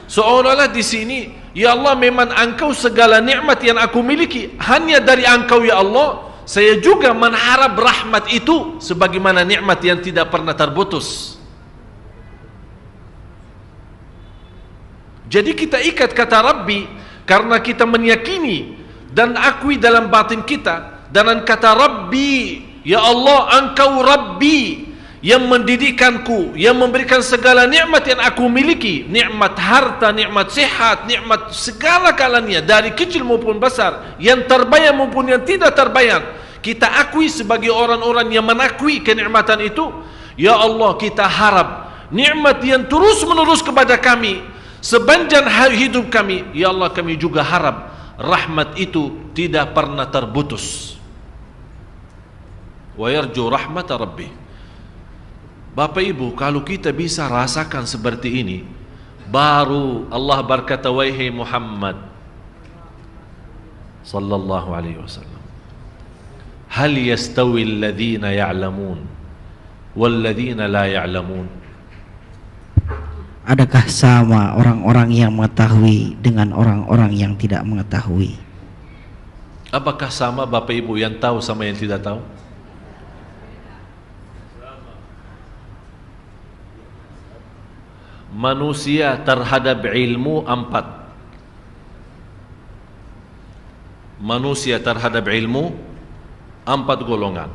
Seolah-olah di sini, ya Allah memang Engkau segala nikmat yang aku miliki hanya dari Engkau ya Allah. Saya juga mengharap rahmat itu sebagaimana nikmat yang tidak pernah terputus. Jadi kita ikat kata Rabbi karena kita meyakini dan akui dalam batin kita dengan kata Rabbi, ya Allah Engkau Rabbi yang mendidikkanku, yang memberikan segala nikmat yang aku miliki, nikmat harta, nikmat sehat, nikmat segala kalanya dari kecil maupun besar, yang terbayang maupun yang tidak terbayang. kita akui sebagai orang-orang yang menakui kenikmatan itu. Ya Allah, kita harap nikmat yang terus-menerus kepada kami sepanjang hidup kami. Ya Allah, kami juga harap rahmat itu tidak pernah terputus. Wa yarju rahmat Rabbih. Bapak Ibu, kalau kita bisa rasakan seperti ini, baru Allah berkata, wahai Muhammad sallallahu alaihi wasallam, hal yastawi alladhina ya'lamun wal ladhina la ya'lamun. Adakah sama orang-orang yang mengetahui dengan orang-orang yang tidak mengetahui? Apakah sama Bapak Ibu yang tahu sama yang tidak tahu? Manusia terhadap ilmu empat. Manusia terhadap ilmu empat golongan,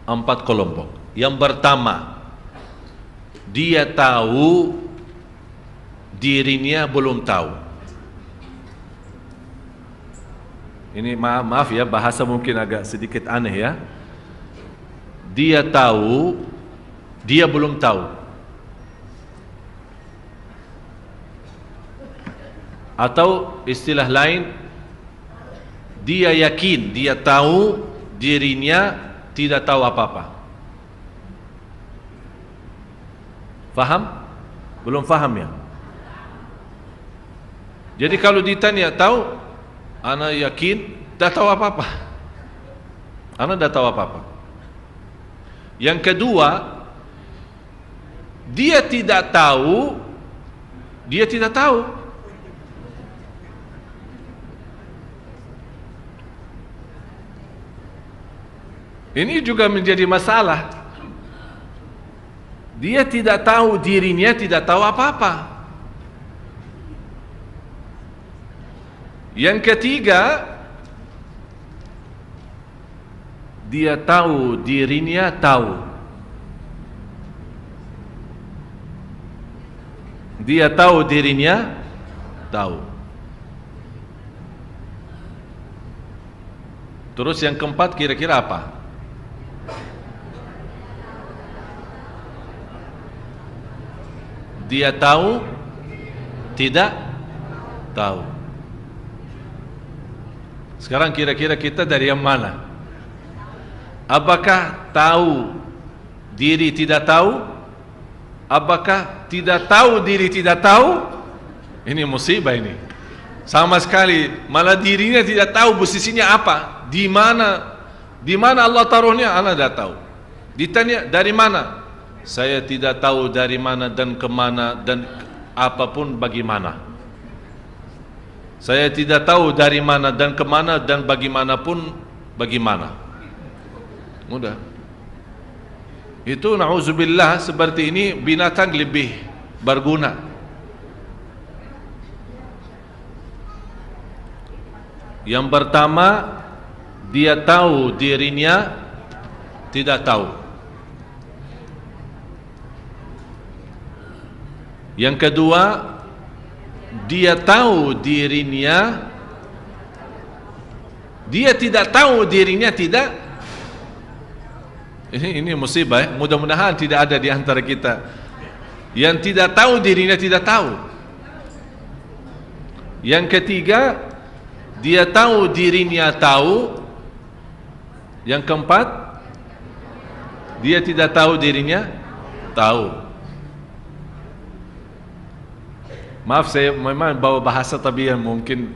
empat kelompok. Yang pertama, dia tahu dirinya belum tahu. Ini maaf ya, bahasa mungkin agak sedikit aneh ya. Dia tahu, dia belum tahu. Atau istilah lain, dia yakin, dia tahu dirinya tidak tahu apa-apa. Faham? Belum faham ya? Jadi kalau ditanya tahu, ana yakin tak tahu apa-apa. Ana tak tahu apa-apa. Yang kedua, dia tidak tahu, dia tidak tahu. Ini juga menjadi masalah. Dia tidak tahu dirinya, tidak tahu apa-apa. Yang ketiga, dia tahu dirinya tahu. Dia tahu dirinya tahu. Terus yang keempat kira-kira apa? Dia tahu, tidak tahu. Sekarang kira-kira kita dari yang mana? Apakah tahu diri tidak tahu? Apakah tidak tahu diri tidak tahu? Ini musibah ini. Sama sekali, malah dirinya tidak tahu posisinya apa, di mana Allah taruhnya, Anda tidak tahu. Ditanya dari mana? Saya tidak tahu dari mana dan kemana dan apapun bagaimana. Saya tidak tahu dari mana dan kemana dan bagaimanapun bagaimana. Mudah. Itu na'udzubillah, seperti ini binatang lebih berguna. Yang pertama, dia tahu dirinya tidak tahu. Yang kedua, dia tahu dirinya, dia tidak tahu dirinya tidak. Ini musibah ya? Mudah-mudahan tidak ada di antara kita yang tidak tahu dirinya tidak tahu. Yang ketiga, dia tahu dirinya tahu. Yang keempat, dia tidak tahu dirinya tahu. Maaf, saya memang bawa bahasa tabian mungkin,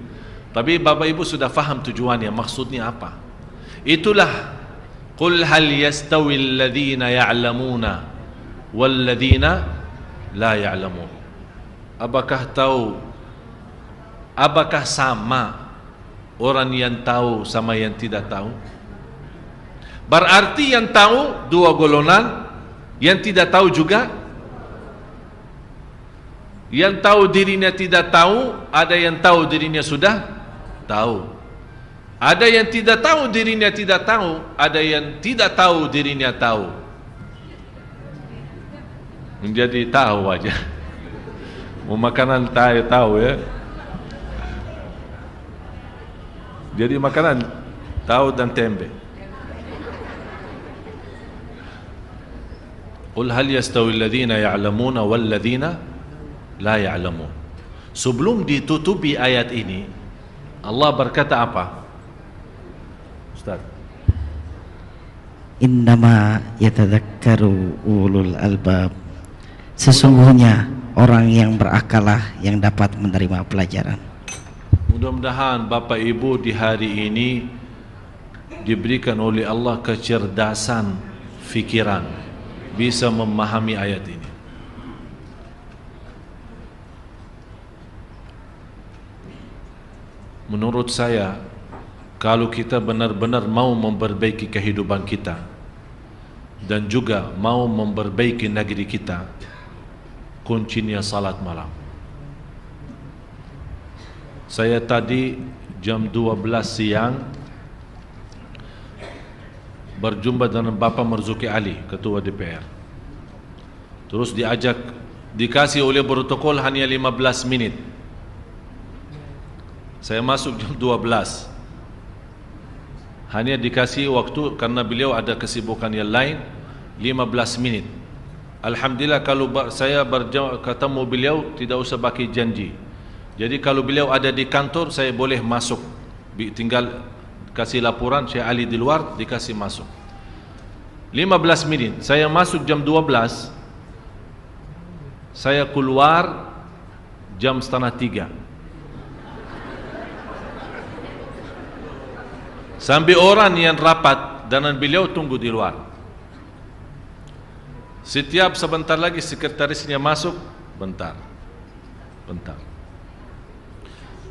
tapi Bapak Ibu sudah faham tujuannya, maksudnya apa. Itulah qul hal yastawi alladhina ya'lamuna wal ladhina la ya'lamun. Apakah tahu, apakah sama orang yang tahu sama yang tidak tahu? Berarti yang tahu dua golongan, yang tidak tahu juga. Yang tahu dirinya tidak tahu, ada yang tahu dirinya sudah tahu. Ada yang tidak tahu dirinya tidak tahu, ada yang tidak tahu dirinya tahu. Menjadi tahu aja. Mau makanan tahu ya. Jadi makanan tahu dan tempe. Qul hal yastawi alladhina ya'lamuna wal ladhina la ya'lamun. Sebelum ditutupi ayat ini, Allah berkata apa? Ustaz. Innama yatadzakkaru ulul albab. Sesungguhnya orang yang berakalah yang dapat menerima pelajaran. Mudah-mudahan Bapak Ibu di hari ini diberikan oleh Allah kecerdasan fikiran, bisa memahami ayat ini. Menurut saya, kalau kita benar-benar mau memperbaiki kehidupan kita dan juga mau memperbaiki negeri kita, kuncinya salat malam. Saya tadi jam 12 siang berjumpa dengan Bapak Marzuki Ali, Ketua DPR. Terus dikasih oleh protokol hanya 15 menit. Saya masuk jam 12. Hanya dikasih waktu karena beliau ada kesibukan yang lain 15 menit. Alhamdulillah kalau saya ketemu beliau tidak usah pakai janji. Jadi kalau beliau ada di kantor saya boleh masuk. Tinggal kasih laporan Syekh Ali di luar, dikasih masuk 15 menit. Saya masuk jam 12, saya keluar jam setengah 3. Sampai orang yang rapat dengan beliau tunggu di luar. Setiap sebentar lagi sekretarisnya masuk, bentar.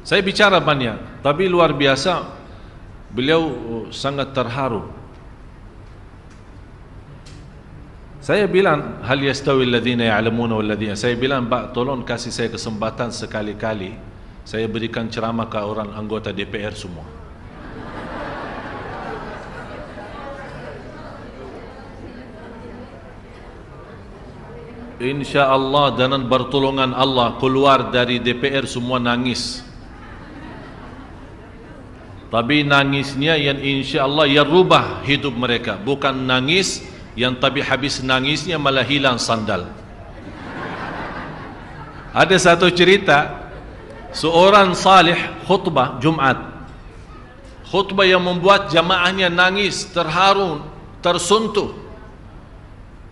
Saya bicara banyak, tapi luar biasa beliau sangat terharu. Saya bilang hal yastawi alladhina ya'lamuna wal ladhina. Saya bilang, Pak, tolong kasih saya kesempatan sekali-kali saya berikan ceramah ke orang anggota DPR semua. InsyaAllah dengan pertolongan Allah keluar dari DPR semua nangis. Tapi nangisnya yang insyaAllah yang rubah hidup mereka, bukan nangis yang tapi habis nangisnya malah hilang sandal. Ada satu cerita, seorang salih khutbah Jumat, khutbah yang membuat jamaahnya nangis, terharu, tersentuh.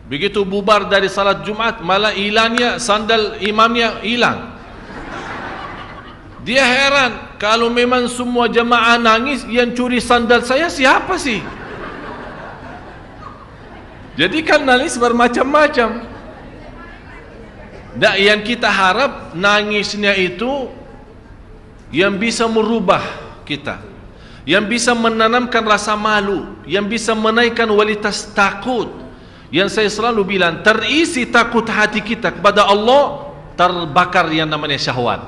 Begitu bubar dari salat Jumat, malah hilangnya sandal imamnya hilang. Dia heran, kalau memang semua jamaah nangis, yang curi sandal saya siapa sih? Jadi kan nangis bermacam-macam. Dan yang kita harap nangisnya itu yang bisa merubah kita, yang bisa menanamkan rasa malu, yang bisa menaikkan kualitas takut. Yang saya selalu bilang, terisi takut hati kita kepada Allah, terbakar yang namanya syahwat.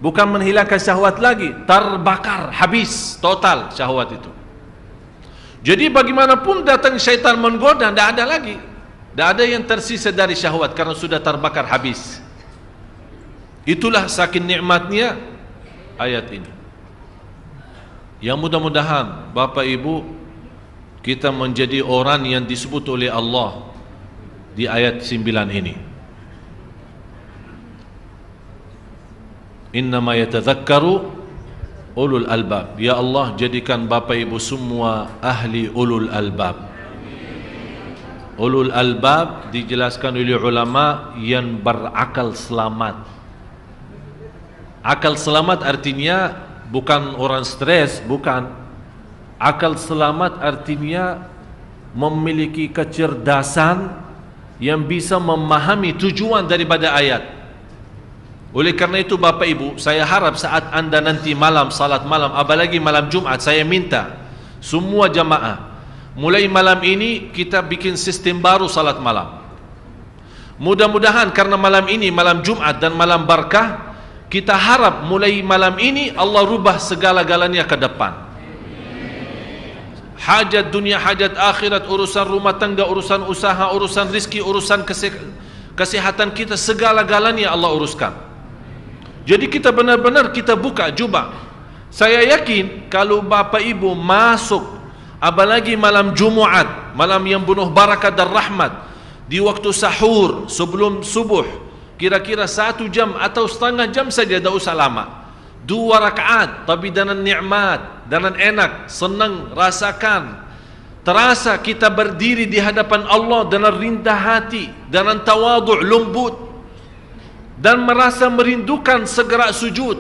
Bukan menghilangkan syahwat lagi, terbakar, habis total syahwat itu. Jadi bagaimanapun datang syaitan menggoda, tidak ada lagi, tidak ada yang tersisa dari syahwat karena sudah terbakar habis. Itulah saking nikmatnya ayat ini. Yang mudah-mudahan Bapak Ibu kita menjadi orang yang disebut oleh Allah di ayat 9 ini. Innama yatadzakkaru ulul albab. Ya Allah, jadikan Bapak Ibu semua ahli ulul albab. Ulul albab dijelaskan oleh ulama yang berakal selamat. Akal selamat artinya bukan orang stres, bukan. Akal selamat artinya memiliki kecerdasan yang bisa memahami tujuan daripada ayat. Oleh karena itu Bapak Ibu, saya harap saat anda nanti malam salat malam, apalagi malam Jumat, saya minta semua jamaah mulai malam ini kita bikin sistem baru salat malam. Mudah-mudahan karena malam ini malam Jumat dan malam berkah, kita harap mulai malam ini Allah rubah segala-galanya ke depan. Hajat dunia, hajat akhirat, urusan rumah tangga, urusan usaha, urusan rizki, urusan kesehatan kita, segala-galanya Allah uruskan. Jadi kita benar-benar kita buka jubah. Saya yakin kalau Bapak Ibu masuk, apalagi malam Jumat, malam yang penuh barakat dan rahmat, di waktu sahur sebelum subuh, kira-kira 1 jam atau setengah jam saja, tak usah lama. 2 rakaat, tapi dengan nikmat, dengan enak, senang, rasakan. Terasa kita berdiri di hadapan Allah dengan rindah hati, dengan tawadhu', lembut, dan merasa merindukan segera sujud.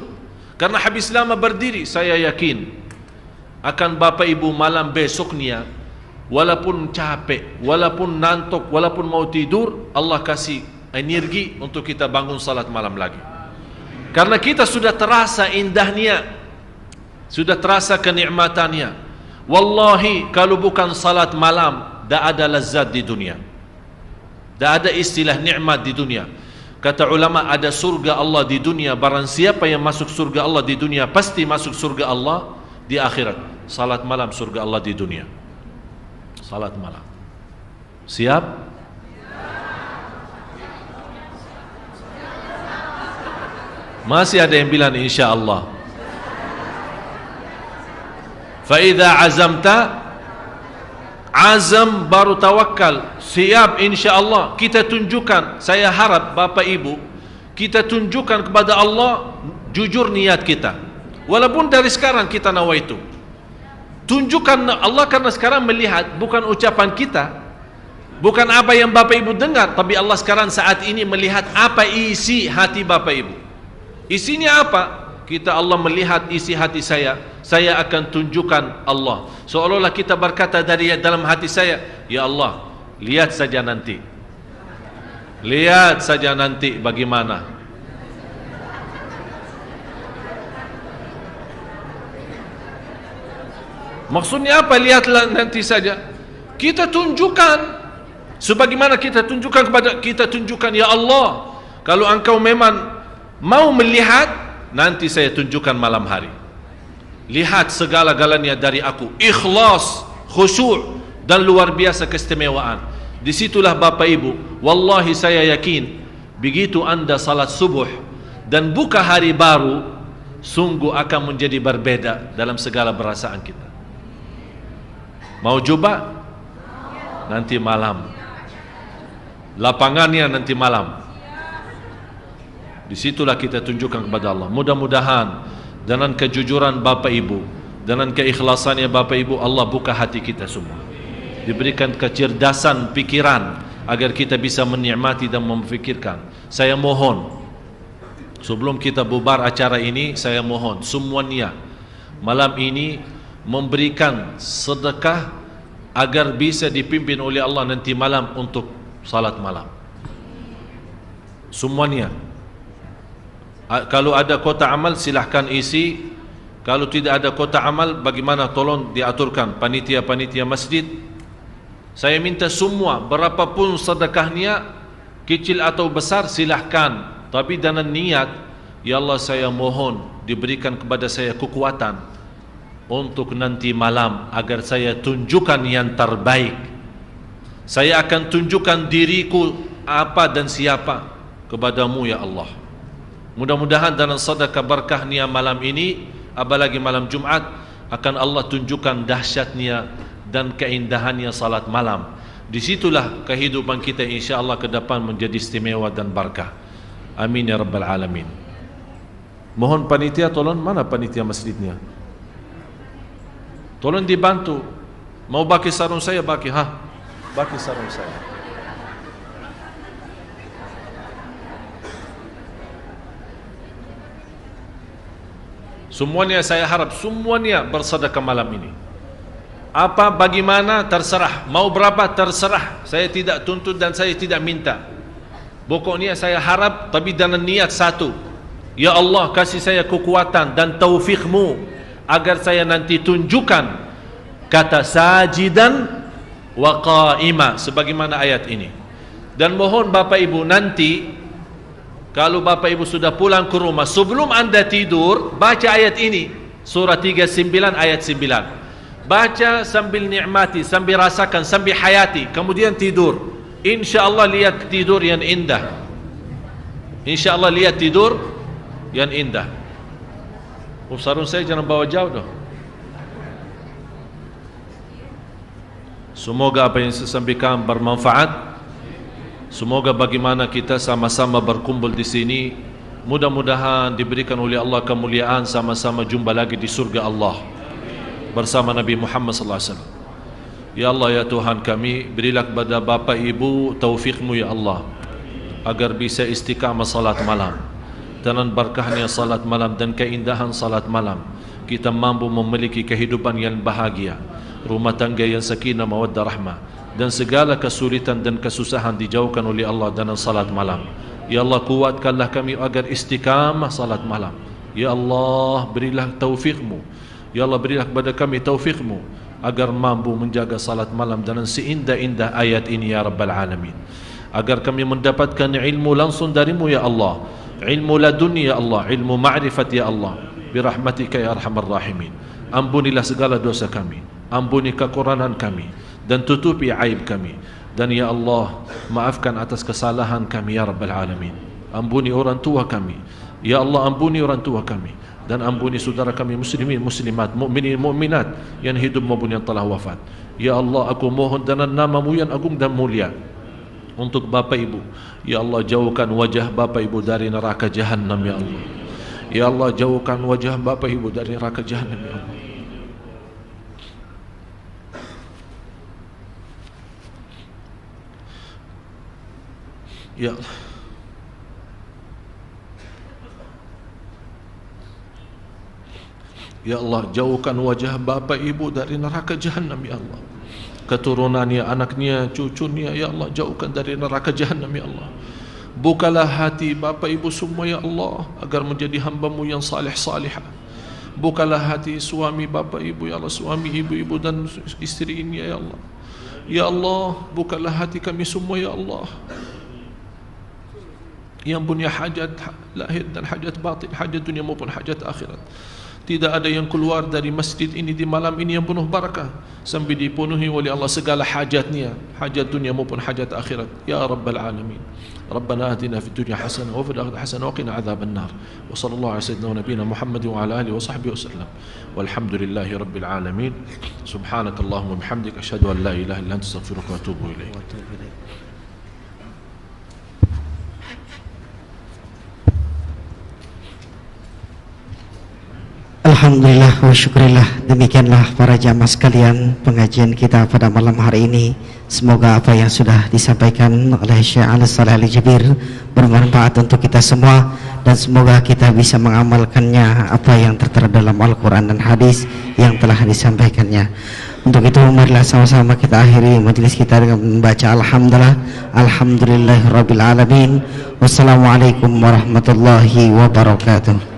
Karena habis lama berdiri, saya yakin akan Bapak Ibu malam besoknya, walaupun capek, walaupun ngantuk, walaupun mau tidur, Allah kasih energi untuk kita bangun salat malam lagi. Karena kita sudah terasa indahnya, sudah terasa kenikmatannya. Wallahi, kalau bukan salat malam, tak ada lezat di dunia, tak ada istilah nikmat di dunia. Kata ulama, ada surga Allah di dunia. Barang siapa yang masuk surga Allah di dunia, pasti masuk surga Allah di akhirat. Salat malam surga Allah di dunia. Salat malam. Siap? Masih ada yang bilang insya Allah. Fa'idha azamta, azam baru tawakal. Siap insya Allah. Kita tunjukkan, saya harap Bapak Ibu, kita tunjukkan kepada Allah jujur niat kita. Walaupun dari sekarang kita nawaitu, tunjukkan Allah, karena sekarang melihat bukan ucapan kita, bukan apa yang Bapak Ibu dengar, tapi Allah sekarang saat ini melihat apa isi hati Bapak Ibu. Isinya apa? Kita, Allah melihat isi hati saya akan tunjukkan Allah. Seolah-olah kita berkata dari dalam hati saya, ya Allah, lihat saja nanti, lihat saja nanti bagaimana. Maksudnya apa? Lihatlah nanti saja. Kita tunjukkan, sebagaimana kita tunjukkan ya Allah, kalau engkau memang mau melihat, nanti saya tunjukkan malam hari. Lihat segala-galanya dari aku, ikhlas, khusyuk, dan luar biasa keistimewaan. Disitulah Bapak Ibu, wallahi saya yakin, begitu anda salat subuh dan buka hari baru, sungguh akan menjadi berbeda dalam segala perasaan kita. Mau coba? Nanti malam. Lapangannya nanti malam. Disitulah kita tunjukkan kepada Allah. Mudah-mudahan dengan kejujuran Bapak Ibu, dengan keikhlasannya Bapak Ibu, Allah buka hati kita semua, diberikan kecerdasan pikiran agar kita bisa menikmati dan memfikirkan. Saya mohon, sebelum kita bubar acara ini, saya mohon semuanya malam ini memberikan sedekah agar bisa dipimpin oleh Allah nanti malam untuk salat malam. Semuanya. Kalau ada kota amal silahkan isi. Kalau tidak ada kota amal, bagaimana tolong diaturkan panitia-panitia masjid. Saya minta semua, berapapun sedekahnya, kecil atau besar, silahkan. Tapi dengan niat, ya Allah saya mohon diberikan kepada saya kekuatan untuk nanti malam agar saya tunjukkan yang terbaik. Saya akan tunjukkan diriku apa dan siapa kepadamu ya Allah. Mudah-mudahan dalam sedekah berkahnya malam ini, apalagi malam Jumat, akan Allah tunjukkan dahsyatnya dan keindahannya salat malam. Disitulah kehidupan kita insya-Allah ke depan menjadi istimewa dan berkah. Amin ya rabbal alamin. Mohon panitia tolong, mana panitia masjidnya? Tolong dibantu. Mau bagi sarung saya, bagi bagi sarung saya. Semuanya saya harap semuanya bersedekah malam ini. Apa bagaimana terserah, mau berapa terserah. Saya tidak tuntut dan saya tidak minta. Pokoknya saya harap, tapi dengan niat satu. Ya Allah, kasih saya kekuatan dan taufikmu agar saya nanti tunjukkan kata sajidan wa qa'ima sebagaimana ayat ini. Dan mohon Bapak Ibu nanti, kalau Bapak Ibu sudah pulang ke rumah, sebelum anda tidur, baca ayat ini, surah 39 ayat 9. Baca sambil nikmati, sambil rasakan, sambil hayati, kemudian tidur. InsyaAllah lihat tidur yang indah. InsyaAllah lihat tidur yang indah. Sarung saya jangan bawa jauh dah. Semoga apa yang saya sampaikan bermanfaat. Semoga bagaimana kita sama-sama berkumpul di sini, mudah-mudahan diberikan oleh Allah kemuliaan sama-sama jumpa lagi di surga Allah bersama Nabi Muhammad sallallahu alaihi wasallam. Ya Allah ya Tuhan kami, berilah kepada bapa ibu taufikmu ya Allah, agar bisa istiqamah salat malam. Dan berkahnya salat malam dan keindahan salat malam, kita mampu memiliki kehidupan yang bahagia, rumah tangga yang sakinah mawaddah rahmah, dan segala kesulitan dan kesusahan dijauhkan oleh Allah dengan salat malam. Ya Allah, kuatkanlah kami agar istiqamah salat malam. Ya Allah, berilah taufikmu. Ya Allah, berilah kepada kami taufikmu agar mampu menjaga salat malam dengan seindah-indah ayat ini ya Rabbal Alamin. Agar kami mendapatkan ilmu langsung darimu ya Allah, ilmu laduni ya Allah, ilmu ma'rifat ya Allah, birahmatika ya arhamar rahimin. Ampunilah segala dosa kami, ampuni kekurangan kami, dan tutupi aib kami. Dan ya Allah, maafkan atas kesalahan kami ya Rabbal Alamin. Ampuni orang tua kami ya Allah, ampuni orang tua kami, dan ampuni saudara kami muslimin muslimat, mukminin mukminat yang hidup maupun yang telah wafat. Ya Allah, aku mohon dengan nama-Mu yang agung dan mulia untuk bapa ibu. Ya Allah, jauhkan wajah bapa ibu dari neraka jahanam ya Allah. Ya Allah, jauhkan wajah bapa ibu dari neraka jahanam ya Allah. Ya Allah, ya Allah, jauhkan wajah bapa ibu dari neraka jahanam ya Allah. Keturunannya, anaknya, cucunya ya Allah, jauhkan dari neraka jahanam ya Allah. Bukalah hati bapa ibu semua ya Allah, agar menjadi hamba-Mu yang salih-salihah. Bukalah hati suami bapa ibu ya Allah, suami ibu-ibu dan istri ini ya Allah. Ya Allah, bukalah hati kami semua ya Allah, yang punya hajat lahir dan hajat batin, hajat dunia maupun hajat akhirat. Tidak ada yang keluar dari masjid ini di malam ini yang penuh barakah sampai dipenuhi oleh Allah segala hajatnya, hajat dunia maupun hajat akhirat ya Rabbal Alamin. Rabbana atina fid dunya hasanah wa fil akhirati hasanah wa qina adzaban nar. Wa sallallahu ala sayyidina wa nabiyina Muhammad wa ala alihi wa sahbihi wasallam. Walhamdulillahi rabbil alamin. Subhanakallahumma wa bihamdika asyhadu an la ilaha illa anta astaghfiruka wa atubu ilaik. Alhamdulillah wa syukurillah. Demikianlah para jamaah sekalian pengajian kita pada malam hari ini. Semoga apa yang sudah disampaikan oleh Syekh Ali Saleh Al-Jabir bermanfaat untuk kita semua, dan semoga kita bisa mengamalkannya apa yang tertera dalam Al-Quran dan hadis yang telah disampaikannya. Untuk itu marilah sama-sama kita akhiri majelis kita dengan membaca Alhamdulillah, Alhamdulillahirabbil alamin. Wassalamualaikum warahmatullahi wabarakatuh.